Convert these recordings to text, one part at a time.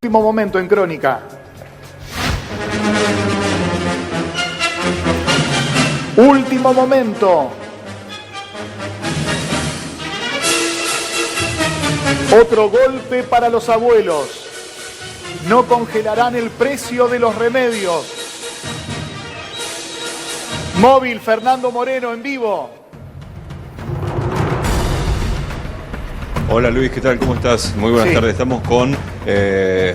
Último momento en Crónica. Último momento. Otro golpe para los abuelos. No congelarán el precio de los remedios. Móvil, Fernando Moreno en vivo. Hola Luis, ¿qué tal? ¿Cómo estás? Muy buenas tardes. Estamos con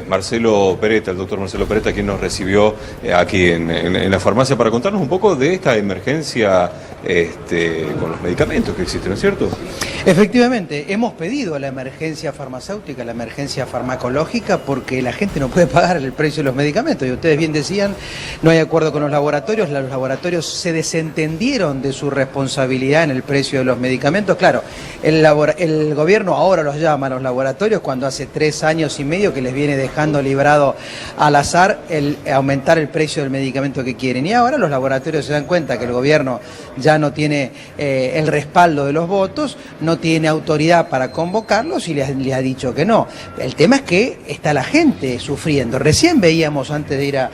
Marcelo Peretta, el doctor Marcelo Peretta, quien nos recibió aquí en la farmacia para contarnos un poco de esta emergencia con los medicamentos que existen, ¿no es cierto? Efectivamente, hemos pedido la emergencia farmacéutica, la emergencia farmacológica, porque la gente no puede pagar el precio de los medicamentos. Y ustedes bien decían, no hay acuerdo con los laboratorios se desentendieron de su responsabilidad en el precio de los medicamentos. Claro, el gobierno ahora los llama a los laboratorios cuando hace 3 años y medio que les viene dejando librado al azar el aumentar el precio del medicamento que quieren. Y ahora los laboratorios se dan cuenta que el gobierno ya no tiene el respaldo de los votos, no tiene autoridad para convocarlos y les ha dicho que no. El tema es que está la gente sufriendo. Recién veíamos, antes de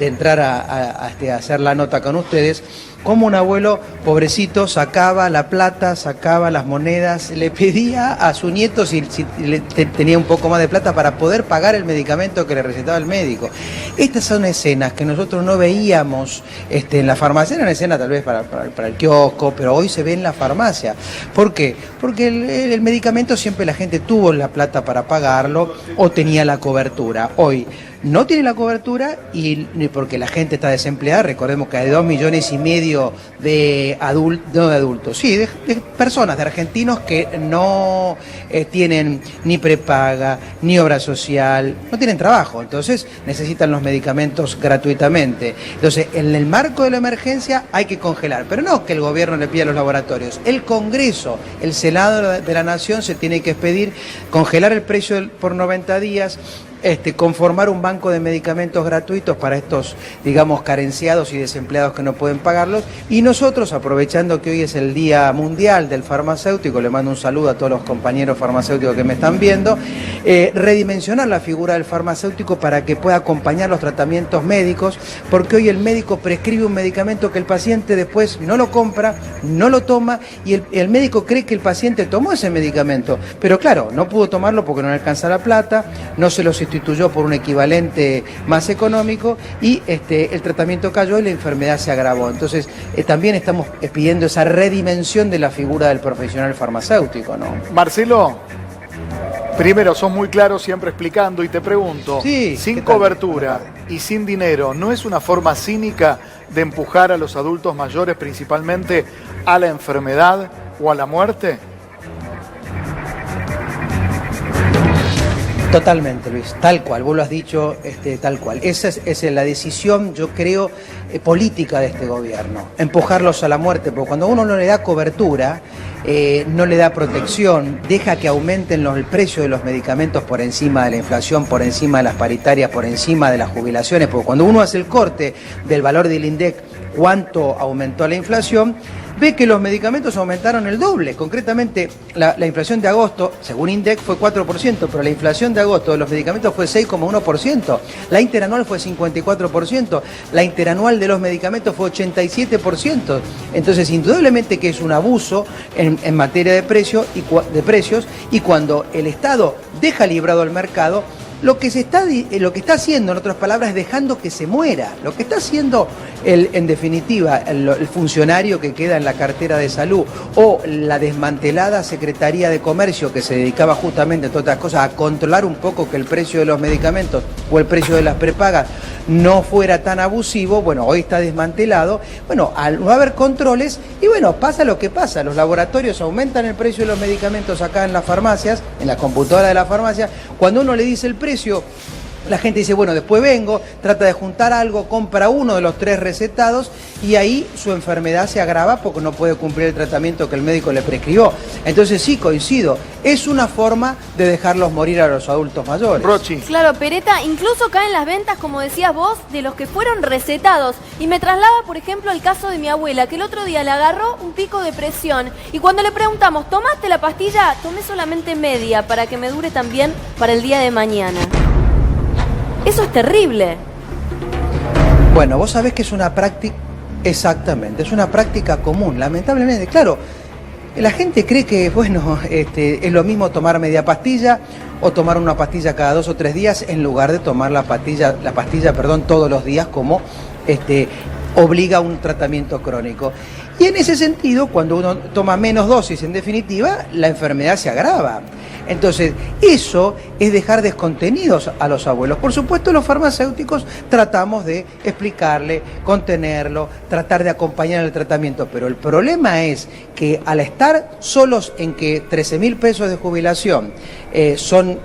entrar a hacer la nota con ustedes, cómo un abuelo pobrecito sacaba la plata, sacaba las monedas, le pedía a su nieto si tenía un poco más de plata para poder pagar el medicamento que le recetaba el médico. Estas son escenas que nosotros no veíamos en la farmacia, eran escenas tal vez para el kiosco, pero hoy se ve en la farmacia. ¿Por qué? Porque el medicamento siempre la gente tuvo la plata para pagarlo o tenía la cobertura. Hoy no tiene la cobertura y porque la gente está desempleada. Recordemos que hay 2,5 millones de adultos, sí, de personas, de argentinos que no tienen ni prepaga, ni obra social, no tienen trabajo, entonces necesitan los medicamentos gratuitamente. Entonces, en el marco de la emergencia hay que congelar, pero no que el gobierno le pida a los laboratorios. El Congreso, el Senado de la Nación se tiene que expedir, congelar el precio por 90 días, conformar un banco de medicamentos gratuitos para estos, digamos, carenciados y desempleados que no pueden pagarlos. Y nosotros, aprovechando que hoy es el Día Mundial del Farmacéutico, le mando un saludo a todos los compañeros farmacéuticos que me están viendo, redimensionar la figura del farmacéutico para que pueda acompañar los tratamientos médicos, porque hoy el médico prescribe un medicamento que el paciente después no lo compra, no lo toma, y el médico cree que el paciente tomó ese medicamento, pero claro, no pudo tomarlo porque no le alcanza la plata, no se lo sustituyó por un equivalente más económico y el tratamiento cayó y la enfermedad se agravó. Entonces también estamos pidiendo esa redimensión de la figura del profesional farmacéutico, ¿no? Marcelo, primero, sos muy claro siempre explicando y te pregunto, sí, sin cobertura y sin dinero, ¿no es una forma cínica de empujar a los adultos mayores principalmente a la enfermedad o a la muerte? Totalmente, Luis, tal cual, vos lo has dicho, tal cual. Esa es la decisión, yo creo, política de este gobierno, empujarlos a la muerte, porque cuando uno no le da cobertura, no le da protección, deja que aumenten el precio de los medicamentos por encima de la inflación, por encima de las paritarias, por encima de las jubilaciones, porque cuando uno hace el corte del valor del INDEC, cuánto aumentó la inflación, ve que los medicamentos aumentaron el doble. Concretamente, la inflación de agosto, según INDEC, fue 4%, pero la inflación de agosto de los medicamentos fue 6,1%. La interanual fue 54%. La interanual de los medicamentos fue 87%. Entonces, indudablemente que es un abuso en materia de precios, y cuando el Estado deja librado al mercado, lo que está haciendo, en otras palabras, es dejando que se muera. Lo que está haciendo, en definitiva, el funcionario que queda en la cartera de salud o la desmantelada Secretaría de Comercio, que se dedicaba justamente, entre otras cosas, a controlar un poco que el precio de los medicamentos o el precio de las prepagas no fuera tan abusivo. Bueno, hoy está desmantelado. Bueno, al no haber controles, y bueno, pasa lo que pasa. Los laboratorios aumentan el precio de los medicamentos acá en las farmacias, en la computadora de la farmacia. Cuando uno le dice el precio, la gente dice, bueno, después vengo, trata de juntar algo, compra uno de los 3 recetados y ahí su enfermedad se agrava porque no puede cumplir el tratamiento que el médico le prescribió. Entonces sí, coincido, es una forma de dejarlos morir a los adultos mayores. Rochi. Claro, Peretta, incluso caen las ventas, como decías vos, de los que fueron recetados. Y me traslada, por ejemplo, al caso de mi abuela, que el otro día le agarró un pico de presión. Y cuando le preguntamos, ¿tomaste la pastilla? Tomé solamente media para que me dure también para el día de mañana. Eso es terrible. Bueno, vos sabés que es una práctica, exactamente, es una práctica común, lamentablemente, claro. La gente cree que, bueno, es lo mismo tomar media pastilla o tomar una pastilla cada 2 o 3 días en lugar de tomar la pastilla, todos los días como obliga a un tratamiento crónico. Y en ese sentido, cuando uno toma menos dosis, en definitiva, la enfermedad se agrava. Entonces, eso es dejar descontenidos a los abuelos. Por supuesto, los farmacéuticos tratamos de explicarle, contenerlo, tratar de acompañar el tratamiento, pero el problema es que al estar solos en que 13.000 pesos de jubilación son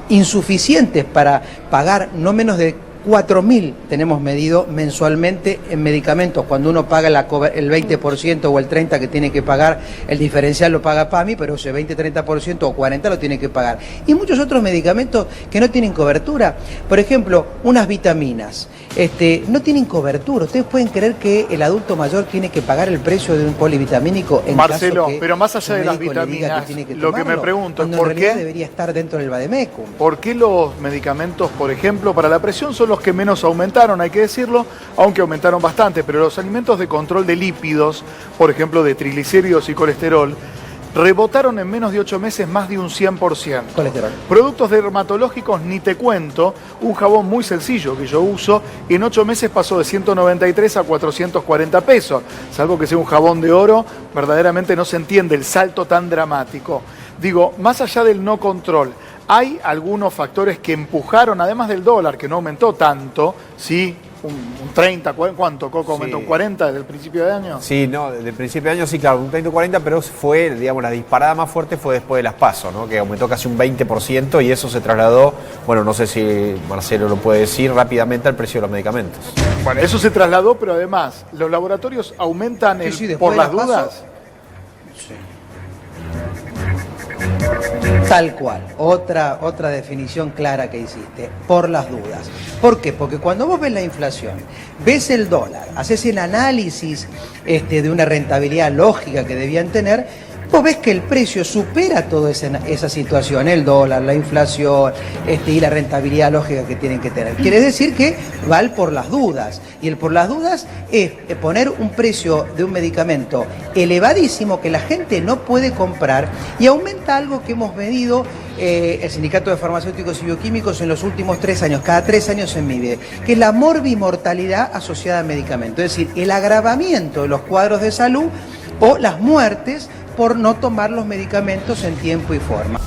insuficientes para pagar no menos de 4.000 tenemos medido mensualmente en medicamentos. Cuando uno paga el 20% o el 30% que tiene que pagar, el diferencial lo paga PAMI, pero ese 20, 30% o 40% lo tiene que pagar. Y muchos otros medicamentos que no tienen cobertura. Por ejemplo, unas vitaminas. No tienen cobertura. ¿Ustedes pueden creer que el adulto mayor tiene que pagar el precio de un polivitamínico en Marcelo, caso que pero más allá de las vitaminas, lo que me pregunto es por qué debería estar dentro del vademecum. ¿Por qué los medicamentos, por ejemplo, para la presión son los que menos aumentaron, hay que decirlo, aunque aumentaron bastante, pero los alimentos de control de lípidos, por ejemplo, de triglicéridos y colesterol, rebotaron en menos de 8 meses más de un 100%. Colesterol. Productos dermatológicos, ni te cuento, un jabón muy sencillo que yo uso, en 8 meses pasó de 193 a 440 pesos. Salvo que sea un jabón de oro, verdaderamente no se entiende el salto tan dramático. Digo, más allá del no control, hay algunos factores que empujaron, además del dólar, que no aumentó tanto, ¿sí? Un 30, ¿cuánto, Coco? ¿Aumentó un 40 desde el principio de año? Sí, no, desde el principio de año sí, claro, un 30 o 40, pero fue, digamos, la disparada más fuerte fue después de las PASO, ¿no? Que aumentó casi un 20% y eso se trasladó, bueno, no sé si Marcelo lo puede decir, rápidamente al precio de los medicamentos. Bueno, eso se trasladó, pero además, ¿los laboratorios aumentan por las dudas? Sí. Tal cual, otra definición clara que hiciste, por las dudas. ¿Por qué? Porque cuando vos ves la inflación, ves el dólar, haces el análisis de una rentabilidad lógica que debían tener, vos ves que el precio supera toda esa situación, el dólar, la inflación y la rentabilidad lógica que tienen que tener. Quiere decir que va el por las dudas. Y el por las dudas es poner un precio de un medicamento elevadísimo que la gente no puede comprar y aumenta algo que hemos medido el Sindicato de Farmacéuticos y Bioquímicos en los últimos 3 años, cada 3 años se mide, que es la morbimortalidad asociada al medicamento. Es decir, el agravamiento de los cuadros de salud o las muertes por no tomar los medicamentos en tiempo y forma.